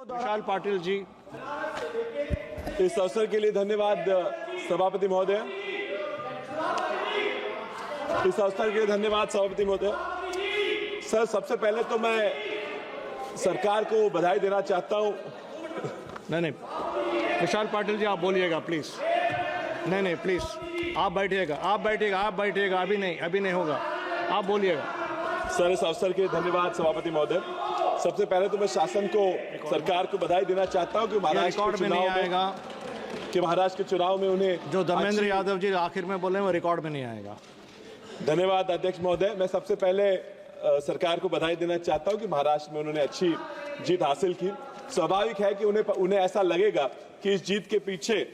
विशाल पाटिल जी, इस अवसर के लिए धन्यवाद सभापति महोदय। इस अवसर के लिए धन्यवाद सभापति महोदय। सर, सबसे पहले तो मैं सरकार को बधाई देना चाहता हूं। नहीं, विशाल पाटिल जी आप बोलिएगा प्लीज। नहीं प्लीज, आप बैठिएगा। अभी नहीं होगा, आप बोलिएगा। सर, इस अवसर के लिए धन्यवाद सभापति महोदय। सबसे पहले तो मैं शासन को, सरकार को बधाई देना चाहता हूं कि महाराष्ट्र के चुनाव में उन्हें जो धर्मेंद्र यादव जी आखिर में बोले वो रिकॉर्ड में नहीं आएगा। धन्यवाद अध्यक्ष महोदय। मैं सबसे पहले सरकार को बधाई देना चाहता हूं कि महाराष्ट्र में उन्होंने अच्छी जीत हासिल की। स्वाभाविक है कि उन्हें ऐसा लगेगा कि इस जीत के पीछे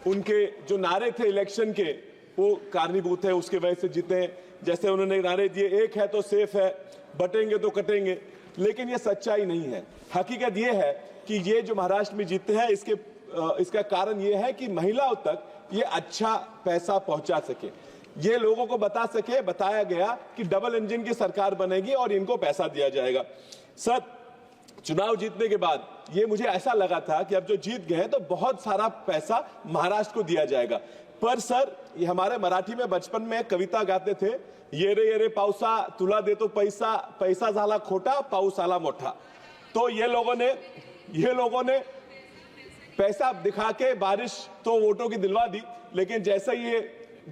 उनके जो नारे थे इलेक्शन के वो कारणीभूत है, उसके वजह से जीते हैं। जैसे उन्होंने नारे दिए, एक है तो सेफ है, बटेंगे तो कटेंगे, लेकिन ये सच्चाई नहीं है। हकीकत ये है कि ये जो महाराष्ट्र में जीते हैं इसका कारण ये है कि महिलाओं तक ये अच्छा पैसा पहुंचा सके, ये लोगों को बताया गया कि डबल इंजन की सरकार बनेगी और इनको पैसा दिया जाएगा। सर, चुनाव जीतने के बाद ये मुझे ऐसा लगा था कि अब जो जीत गए तो बहुत सारा पैसा महाराष्ट्र को दिया जाएगा। पर सर, ये हमारे मराठी में बचपन में कविता गाते थे, ये रे पावसा तुला देतो पैसा, पैसा झाला खोटा पाऊस आला मोठा। तो ये लोगों ने पैसा दिखा के बारिश तो वोटों की दिलवा दी, लेकिन जैसे ये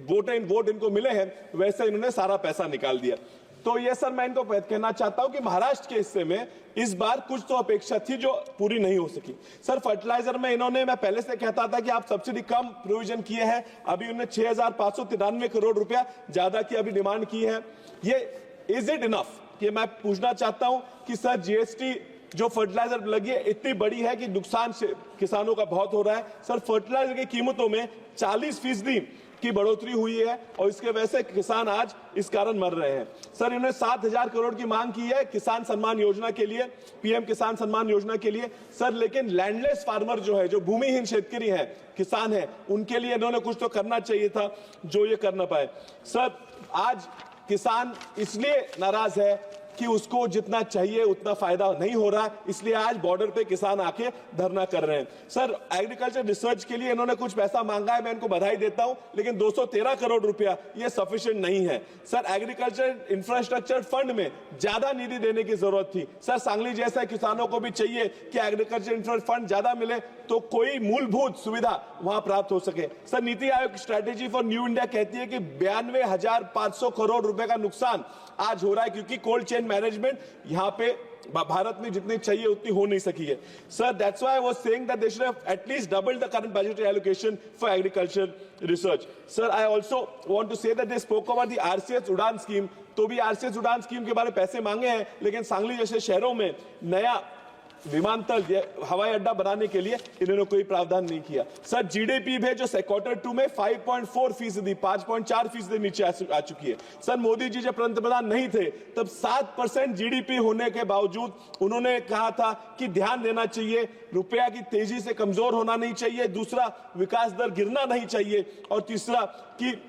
वोट इनको मिले हैं वैसे इन्होंने सारा पैसा निकाल दिया। तो ये सर, मैं इनको कहना चाहता हूं कि महाराष्ट्र के हिस्से में इस बार कुछ तो अपेक्षा थी जो पूरी नहीं हो सकी। सर, फर्टिलाइजर में मैं पहले से कहता था कि आप सब्सिडी कम प्रोविजन किए हैं, अभी उन्होंने 6,593 करोड़ रुपया ज्यादा की अभी डिमांड की है। ये इज इट इनफ? कि मैं पूछना चाहता हूं कि सर, जीएसटी जो फर्टिलाइजर लगी है इतनी बड़ी है कि नुकसान किसानों का बहुत हो रहा है। सर, फर्टिलाइजर की कीमतों में 40% की बढ़ोतरी हुई है और इसके वजह से किसान आज इस कारण मर रहे हैं। सर, इन्होंने 7,000 करोड़ की मांग की है किसान सम्मान योजना के लिए, पीएम किसान सम्मान योजना के लिए। सर, लेकिन लैंडलेस फार्मर जो भूमिहीन शेतकरी है, किसान है, उनके लिए इन्होंने कुछ तो करना चाहिए था जो ये कर ना पाए। सर, आज किसान इसलिए नाराज है कि उसको जितना चाहिए उतना फायदा नहीं हो रहा, इसलिए आज बॉर्डर पे किसान आके धरना कर रहे हैं। सर, एग्रीकल्चर रिसर्च के लिए इन्होंने कुछ पैसा मांगा है, मैं इनको बधाई देता हूं, लेकिन 213 करोड़ रुपया ये सफिशिएंट नहीं है। सर, एग्रीकल्चर इंफ्रास्ट्रक्चर फंड में ज्यादा निधि देने की जरूरत थी। सर, सांगली जैसे किसानों को भी चाहिए कि एग्रीकल्चर इंफ्रास्ट्रक्चर फंड ज्यादा मिले तो कोई मूलभूत सुविधा वहां प्राप्त हो सके। Sir, NITI Aayog strategy for new India कहती है कि 92,500 करोड़ रुपए का नुकसान आज हो रहा है क्योंकि कोल्ड चेन मैनेजमेंट यहाँ पे भारत में जितनी चाहिए उतनी हो नहीं सकी है। Sir, that's why I was saying that they should have at least doubled the current budgetary allocation for agriculture research. Sir, I also want to say that they spoke about the RCS Udan scheme, तो भी RCS Udan scheme के बारे में पैसे मांगे हैं, लेकिन सांगली जैसे शहरों में नया विमानतल हवाई अड्डा बनाने के लिए इन्होंने कोई प्रावधान नहीं किया। सर, जीडीपी भी जो क्वार्टर 2 में 5.4%, 5.4% नीचे आ चुकी है। सर, मोदी जी जब पंतप्रधान नहीं थे तब 7% जीडीपी होने के बावजूद उन्होंने कहा था कि ध्यान देना चाहिए, रुपया की तेजी से कमजोर होना नहीं चाहिए, दूसरा विकास दर गिरना नहीं चाहिए और तीसरा कि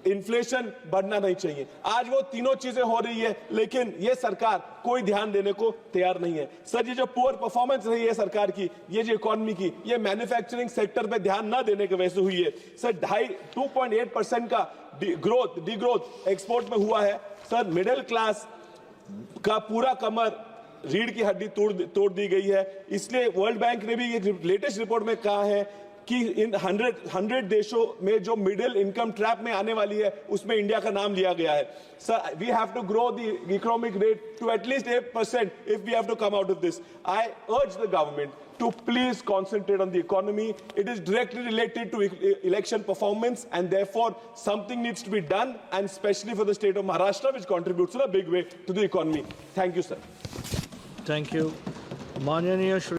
इन्फ्लेशन बढ़ना नहीं चाहिए। आज वो तीनों चीजें हो रही है, लेकिन ये सरकार कोई ध्यान देने को तैयार नहीं है। सर, ये जो पुअर परफॉर्मेंस रही है सरकार की, ये जो इकोनॉमी की, ये मैन्युफैक्चरिंग सेक्टर पे ध्यान न देने की वजह से हुई है। सर, 2.8% का डिग्रोथ एक्सपोर्ट में हुआ है। सर, मिडिल क्लास का पूरा कमर रीढ़ की हड्डी तोड़ दी गई है। इसलिए वर्ल्ड बैंक ने भी ये लेटेस्ट रिपोर्ट में कहा है कि इन 100 देशों में जो मिडिल इनकम ट्रैप में आने वाली है उसमें इंडिया का नाम लिया गया है। Sir, we have to grow the economic rate to at least 8% if we have to come out of this. I urge the government to please concentrate on the economy. It is directly related to election performance and therefore something needs to be done, and especially for the state of Maharashtra, which contributes in a big way to the economy. Thank you, sir. Thank you. माननीय